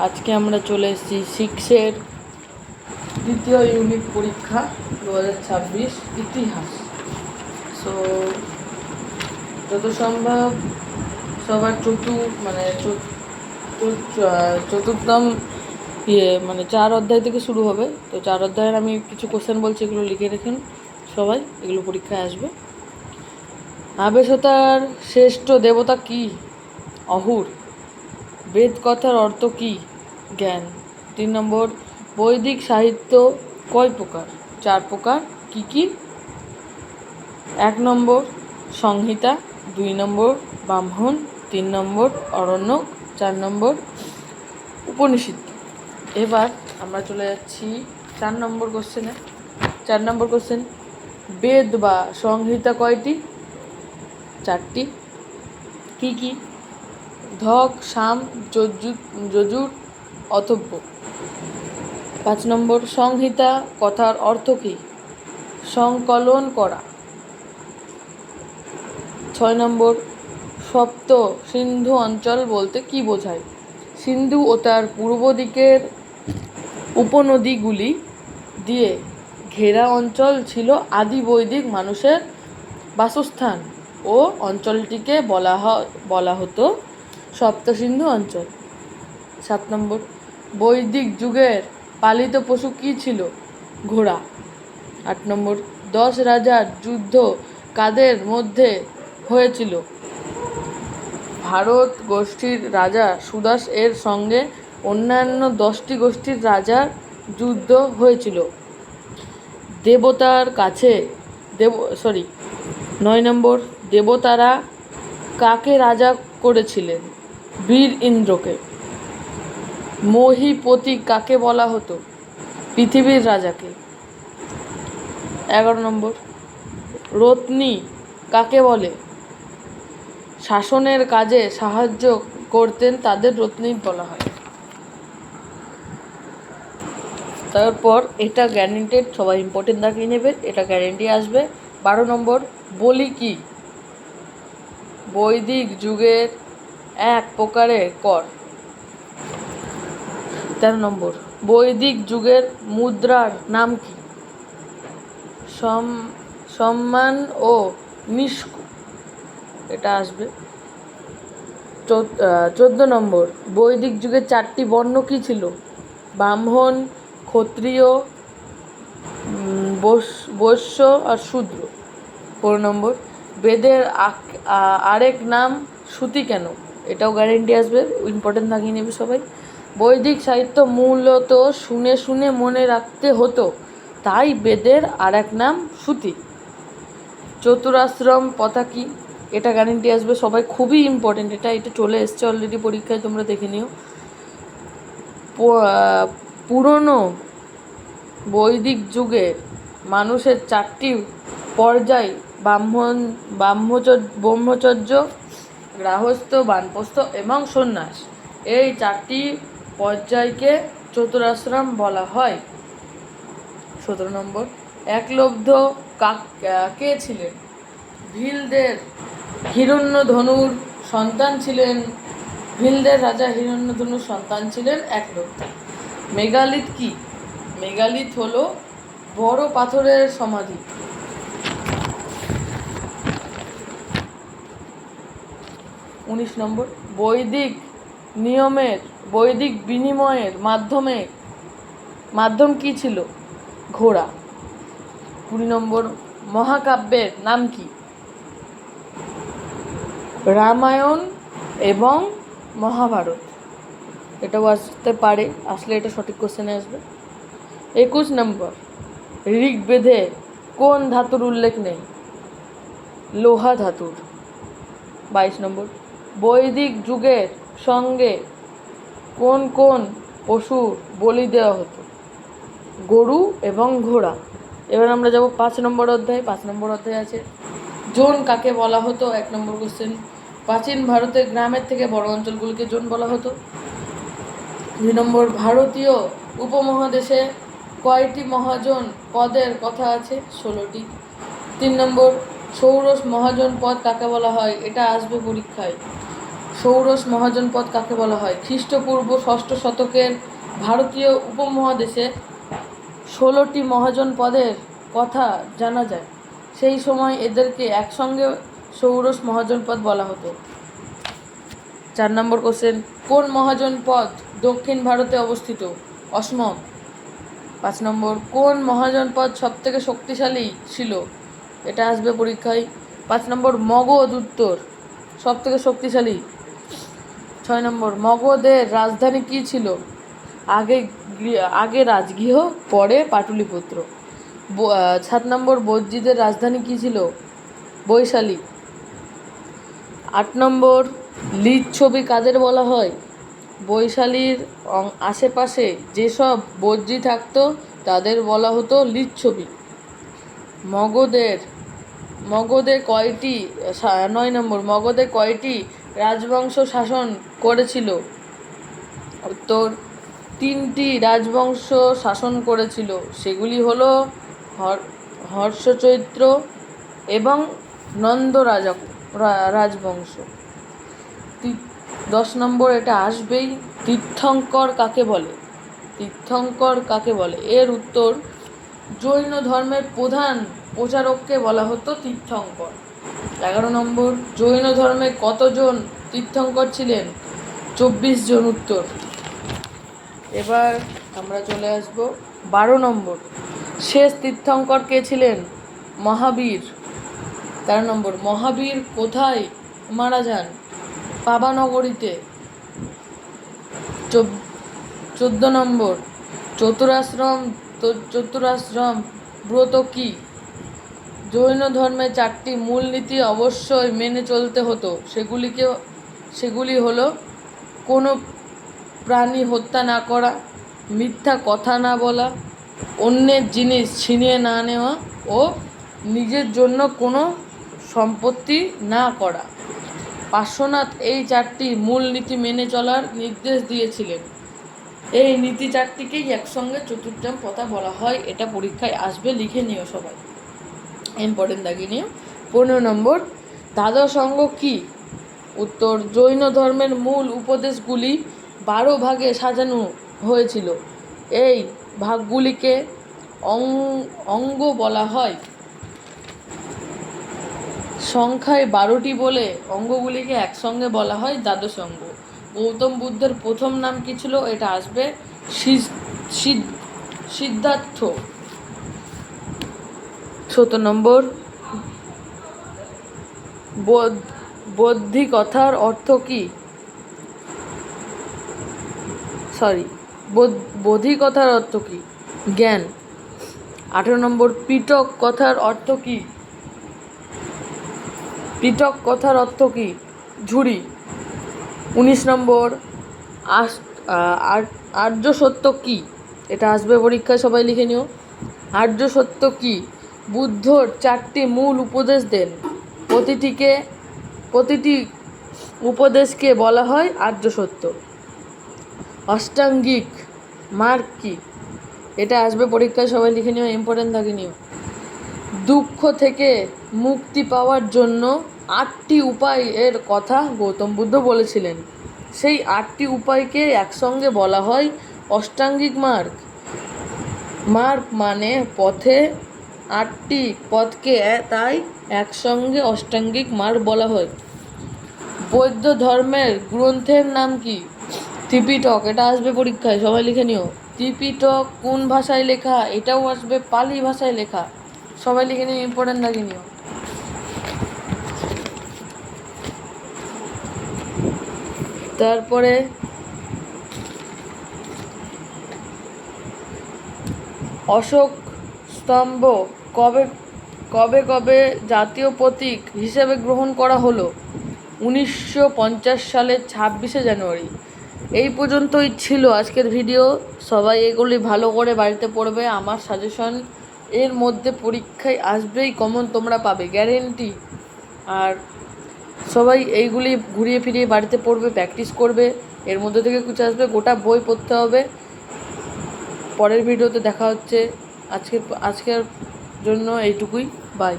আজকে আমরা চলে এসেছি সিক্সের দ্বিতীয় ইউনিট পরীক্ষা 2026 ইতিহাস। সো যত সম্ভব সবার চতুর্থম মানে 4 অধ্যায় থেকে শুরু হবে। তো 4 অধ্যায়ের আমি কিছু কোশ্চেন বলছি, এগুলো লিখে রেখেন সবাই, এগুলো পরীক্ষায় আসবে। আবেশতার শ্রেষ্ঠ দেবতা কি? অহুর। বেদ কথার অর্থ কি? জ্ঞান। 3 নম্বর, বৈদিক সাহিত্য কয় প্রকার? 4 প্রকার। কি কি? 1 নম্বর সংহিতা, 2 নম্বর ব্রাহ্মণ, 3 নম্বর অরণ্যক, 4 নম্বর উপনিষদ। এবার আমরা চলে যাচ্ছি 4 নম্বর কোশ্চেনে। 4 নম্বর কোশ্চেন, বেদ বা সংহিতা কয়টি? 4টি। কি কি? ধক, সাম, যজুর, অথব্য। 5 নম্বর, সংহিতা কথার অর্থ কি? সংকলন করা। 6 নম্বর, সপ্ত সিন্ধু অঞ্চল বলতে কি বোঝায়? সিন্ধু ও তার পূর্ব দিকের উপনদীগুলি দিয়ে ঘেরা অঞ্চল ছিল আদি বৈদিক মানুষের বাসস্থান ও অঞ্চলটিকে বলা হতো সপ্ত সিন্ধু অঞ্চল। 7 নম্বর, বৈদিক যুগের পালিত পশু কী ছিল? ঘোড়া। 8 নম্বর, 10 রাজার যুদ্ধ কাদের মধ্যে হয়েছিল? ভারত গোষ্ঠীর রাজা সুদাস এর সঙ্গে অন্যান্য 10টি গোষ্ঠীর রাজার যুদ্ধ হয়েছিল। দেবতার কাছে 9 নম্বর, দেবতারা কাকে রাজা করেছিলেন? বীর ইন্দ্রকে। মহীপতি কাকে বলা হতো? পৃথিবীর রাজাকে। 11 নম্বর, রত্নী কাকে বলে? শাসনের কাজে সাহায্য করতেন তাদের রত্নী বলা হয়। তারপর এটা গ্যারেন্টেড, সবাই ইম্পর্টেন্ট দাগিয়ে নেবে, এটা গ্যারেন্টি আসবে। 12 নম্বর, বলি কি? বৈদিক যুগের এক প্রকারের কর। 13 নম্বর, বৈদিক যুগের মুদ্রার নাম কি? সম্মান ও নিষ্কু, এটা আসবে। 14 নম্বর, বৈদিক যুগের 4টি বর্ণ কি ছিল? ব্রাহ্মণ, ক্ষত্রিয়, বৈশ্য আর শূদ্র। 15 নম্বর, বেদের আরেক নাম শ্রুতি কেন? এটাও গ্যারেন্টি আসবে, ইম্পর্টেন্ট দাগিয়ে নেবে সবাই। বৈদিক সাহিত্য মূলত শুনে শুনে মনে রাখতে হতো, তাই বেদের আরেক নাম শ্রুতি। চতুরাশ্রম প্রথা কি? এটা গ্যারেন্টি আসবে সবাই, খুবই ইম্পর্টেন্ট, এটা চলে এসছে অলরেডি পরীক্ষায়, তোমরা দেখে নিও। পুরনো বৈদিক যুগে মানুষের 4টি পর্যায়: ব্রহ্মচর্য, গৃহস্থ, বানপ্রস্থ এবং সন্ন্যাস। এই 4টি পর্যায়কে চতুরাশ্রম বলা হয়। 17 নম্বর, একলব্ধ কে ছিলেন? ভীলদের হিরণ্যধনুর সন্তান ছিলেন। ভীলদের রাজা হিরণ্যধনুর সন্তান ছিলেন একলব্ধ। মেগালিথ কি? মেগালিথ হলো বড় পাথরের সমাধি। 19 নম্বর, বৈদিক বিনিময়ের মাধ্যম কি ছিল? ঘোড়া। 20 নম্বর, মহাকাব্যের নাম কি? রামায়ণ এবং মহাভারত। এটাও আসতে পারে, আসলে এটা সঠিক কোশ্চেনে আসবে। 21 নম্বর, ঋগ্বেদে কোন ধাতুর উল্লেখ নেই? লোহা ধাতুর। 22 নম্বর, বৈদিক যুগের সঙ্গে কোন কোন পশুর বলি দেওয়া হতো? গরু এবং ঘোড়া। এবার আমরা যাব 5 নম্বর অধ্যায়। 5 নম্বর অধ্যায় আছে জোন কাকে বলা হতো? 1 নম্বর কোশ্চেন, প্রাচীন ভারতের গ্রামের থেকে বড় অঞ্চলগুলিকে জোন বলা হতো। 2 নম্বর, ভারতীয় উপমহাদেশে কয়টি মহাজন পদের কথা আছে? 16টি। 3 নম্বর, ষোড়শ মহাজন পদ কাকে বলা হয়? এটা আসবে পরীক্ষায়। ষোড়শ মহাজনপদ কাকে বলা হয়? খ্রিস্টপূর্ব ষষ্ঠ শতকের ভারতীয় উপমহাদেশে 16টি মহাজনপদের কথা জানা যায়। সেই সময় এদেরকে একসঙ্গে ষোড়শ মহাজনপদ বলা হতো। 4 নম্বর কোশ্চেন, কোন মহাজনপদ দক্ষিণ ভারতে অবস্থিত? অসমত। 5 নম্বর, কোন মহাজনপদ সবথেকে শক্তিশালী ছিল? এটা আসবে পরীক্ষায়। 5 নম্বর, মগধ উত্তর, সবথেকে শক্তিশালী। 6 নম্বর, মগধের রাজধানী কী ছিল? আগে রাজগৃহ, পরে পাটলিপুত্র। 7 নম্বর, বজ্জীদের রাজধানী কী ছিল? বৈশালী। 8 নম্বর, লিচ্ছবি কাদের বলা হয়? বৈশালীর আশেপাশে যেসব বজ্জী থাকতো তাদের বলা হতো লিচ্ছবি। মগধে কয়টি 9 নম্বর, মগধে কয়টি রাজবংশ শাসন করেছিল? উত্তর, 3টি রাজবংশ শাসন করেছিল। সেগুলি হলো হর্ষচৈত্র এবং নন্দ রাজবংশ। 10 নম্বর, এটা আসবেই, তীর্থঙ্কর কাকে বলে? তীর্থঙ্কর কাকে বলে? এর উত্তর, জৈন ধর্মের প্রধান প্রচারককে বলা হতো তীর্থঙ্কর। 11 নম্বর, জৈন ধর্মে কতজন তীর্থঙ্কর ছিলেন? 24 জন উত্তর। এবার আমরা চলে আসব 12 নম্বর, শেষ তীর্থঙ্কর কে ছিলেন? মহাবীর। 13 নম্বর, মহাবীর কোথায় মারা যান? পাবানগরীতে। 14 নম্বর, চতুরাশ্রম ব্রত কি? জৈন ধর্মে 4টি মূলনীতি অবশ্যই মেনে চলতে হতো। সেগুলি হলো কোনো প্রাণী হত্যা না করা, মিথ্যা কথা না বলা, অন্যের জিনিস ছিনিয়ে না নেওয়া ও নিজের জন্য কোনো সম্পত্তি না করা। পার্শ্বনাথ এই 4টি মূলনীতি মেনে চলার নির্দেশ দিয়েছিলেন। এই নীতি 4টিকেই একসঙ্গে চতুর্থম প্রথা বলা হয়। এটা পরীক্ষায় আসবে, লিখে নিও সবাই, ইম্পর্টেন্ট দাগিয়ে নিও। 15 নম্বর, দ্বাদশ অঙ্গ কি? উত্তর, জৈন ধর্মের মূল উপদেশগুলি 12 ভাগে সাজানো হয়েছিল। এই ভাগগুলিকে অঙ্গ বলা হয়। সংখ্যায় 12টি বলে অঙ্গগুলিকে একসঙ্গে বলা হয় দ্বাদশ অঙ্গ। গৌতম বুদ্ধের প্রথম নাম কি ছিল? এটা আসবে সিদ্ধার্থ। 17 নম্বর, বোধি কথার অর্থ কি? বোধি কথার অর্থ কি? জ্ঞান। 18 নম্বর, পিটক কথার অর্থ কি? পিটক কথার অর্থ কি? ঝুড়ি। 19 নম্বর, আর্য সত্য কি? এটা আসবে পরীক্ষায়, সবাই লিখে নিও। আর্য সত্য কি? বুদ্ধর 4টি মূল উপদেশ দেন। প্রতিটি উপদেশকে বলা হয় আর্য সত্য। অষ্টাঙ্গিক মার্গ কি? এটা আসবে পরীক্ষায়, সবাই লিখে নিও, ইম্পর্টেন্ট থাকে নিও। দুঃখ থেকে মুক্তি পাওয়ার জন্য 8টি উপায় এর কথা গৌতম বুদ্ধ বলেছিলেন। সেই 8টি উপায়কে একসঙ্গে বলা হয় অষ্টাঙ্গিক মার্গ। মার্গ মানে পথে, 8টি পথকে তাই একসঙ্গে অষ্টাঙ্গিক মার্গ বলা হয়। বৌদ্ধ ধর্মের গ্রন্থের নাম কি? ত্রিপিটক। এটা আসবে পরীক্ষায়, সবাই লিখে নিও। ত্রিপিটক কোন ভাষায় লেখা? এটাও আসবে পালি ভাষায় লেখা, সবাই লিখে নিও, ইম্পর্টেন্ট লাগে নিও। তারপরে অশোক স্তম্ভ কবে জাতীয় প্রতীক হিসেবে গ্রহণ করা হলো? 1950 সালের 26শে জানুয়ারি। এই পর্যন্তই ছিল আজকের ভিডিও। সবাই এগুলি ভালো করে বাড়িতে পড়বে। আমার সাজেশন, এর মধ্যে পরীক্ষায় আসবেই, কমন তোমরা পাবে, গ্যারেন্টি। আর সবাই এইগুলি ঘুরিয়ে ফিরিয়ে বাড়িতে পড়বে, প্র্যাকটিস করবে। এর মধ্যে থেকে কিছু আসবে, গোটা বই পড়তে হবে। পরের ভিডিওতে দেখা হচ্ছে। আজকের জন্য এইটুকুই, বাই।